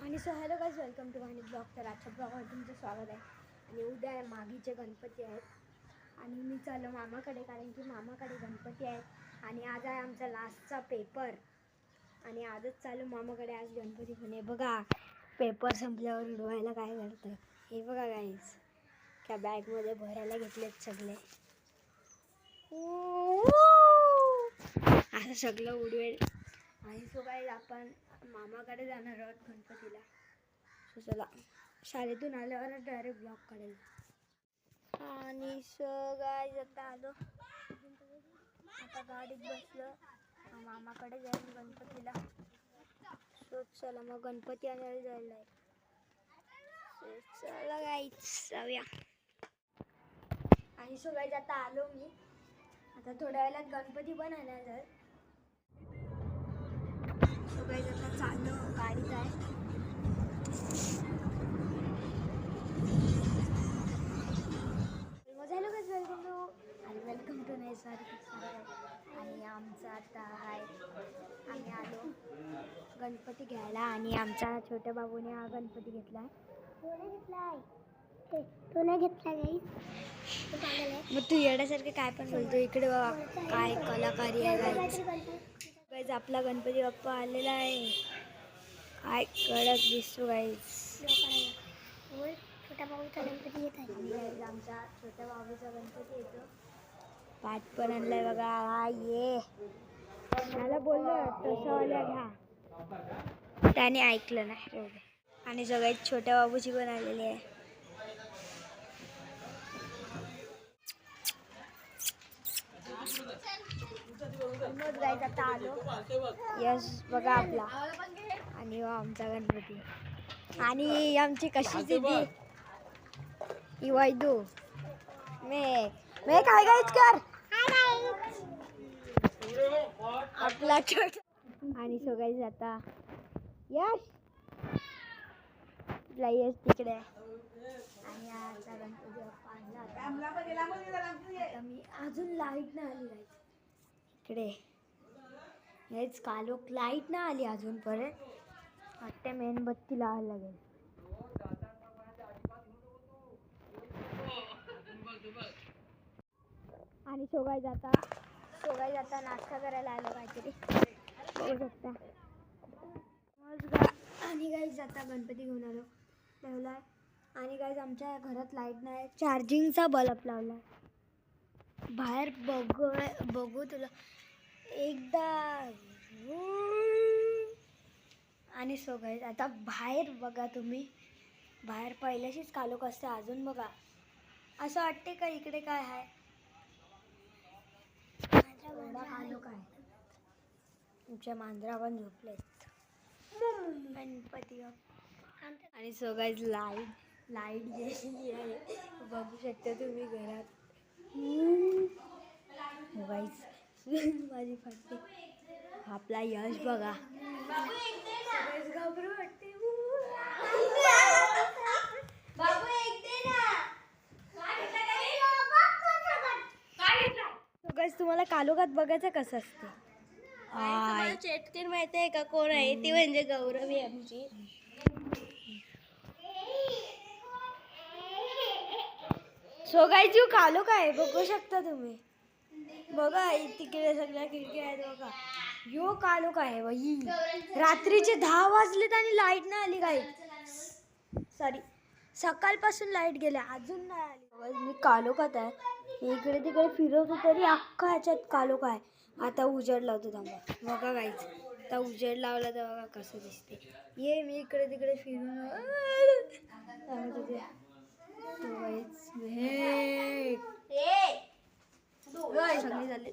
आणि so hello guys, welcome to Vani blog. तर आजच्या ब्लॉगवर तुमचं स्वागत आहे. आणि उद्या आहे मागीचे गणपती आहेत आणि मी चाललो मामाकडे, कारण की मामाकडे गणपती आहेत आणि आज आहे आमचा लास्टचा पेपर आणि आजच चालू मामाकडे. आज गणपती पण आहे. बघा पेपर संपल्यावर उडवायला काय करतं हे बघा गाईज. त्या बॅगमध्ये भरायला घेतलेत सगळे. असं सगळं उडवेल. आणि सो गाईज आपण मामाकडे जाणार आहोत गणपतीला. सो चला, शाळेतून आल्यावर डायरेक्ट ब्लॉग काढेल. आणि सो गाईज आता आलो, आता गाडीत बसलं, मामाकडे जाईल गणपतीला. सो चला मग गणपती आणायला जायला आहे. चला गाईज जाऊया. आणि सो गाईज आता आलो मी, आता थोड्या वेळात गणपती पण आणायला जाईल. सो गाईज आता चाललो, गाडीत आहे. वेलकम टू नाही आणि आमचं आता आहे, आम्ही आलो गणपती घ्यायला आणि आमच्या छोट्या बाबूने हा गणपती घेतला आहे. तो नाही घेतला मग तू येण्यासारखे काय पण बोलतो. इकडे बघा काय कलाकारी आहे गाईज. आपला गणपती बाप्पा आलेला आहे. काय कडक दिसतो गाईज. छोट्या बाबूचा गणपती येत आहे. आमच्या छोट्या बाबूचा गणपती येतो. पाठ पण आणलाय बघा. हा ये मला बोललो तसं वाल्या घ्या, त्याने ऐकलं नाही. आणि सगळ्यात छोट्या बाबूची पण आलेली आहे. आता आलो यश बघा आपला आणि आमचा गणपती. आणि आमची कशी दिदी इवायदू मे काय गाईच कर आपला छोटा. आणि सगळी आता यश आपला यश तिकडे आणि आता गणपती बाप्पा आणला. आता मी अजून लाईट नाही आली गाईज इकडे. हेच कालोख लाईट नाही आली अजूनपर्यंत. आता मेणबत्ती लावायला लागेल. आणि सोगाई जाता नाश्ता करायला आलो काहीतरी बघू शकता. आणि गाईज जाता गणपती घेऊन आलो ठेवलाय. आणि गाईज आमच्या घरात लाईट नाही, चार्जिंगचा बल्ब लावलाय. बाहेर बघू तुला एकदा. आणि सो गाईज आता बाहेर बघा तुम्ही, बाहेर पहिल्याशीच कालोख असते. अजून बघा असं वाटते का इकडे काय आहे. कालोख आहे. तुमच्या मांजरा पण झोपलेत. गणपती आणि सो गाईज लाईट गेलेली आहे बघू शकता तुम्ही घरात. माझी फाटते. आपला यश बघा घाबरू वाटते. तुम्हाला कालोखात बघायचं कसं असतं. चेटकीन माहिती आहे का कोण आहे ती? म्हणजे गौरवी आमची. सो गाईज यू कालोख आहे बघू शकता तुम्ही. बघा तिकडे सगळ्या खिडक्या आहेत बघा. यो कालोख आहे बाई. रात्रीचे 10 वाजलेत आणि लाईट नाही आली गाईज. सॉरी, सकाळपासून लाईट गेल्या अजून नाही आली. मी कालोखात आहे. इकडे तिकडे फिरवतो तरी अख्खा ह्याच्यात कालोख आहे. आता उजेड लावतो थांबा. बघा गाईज आता उजेड लावला तर बघा कसं दिसते. ये मी इकडे तिकडे फिरून सगळे झाले.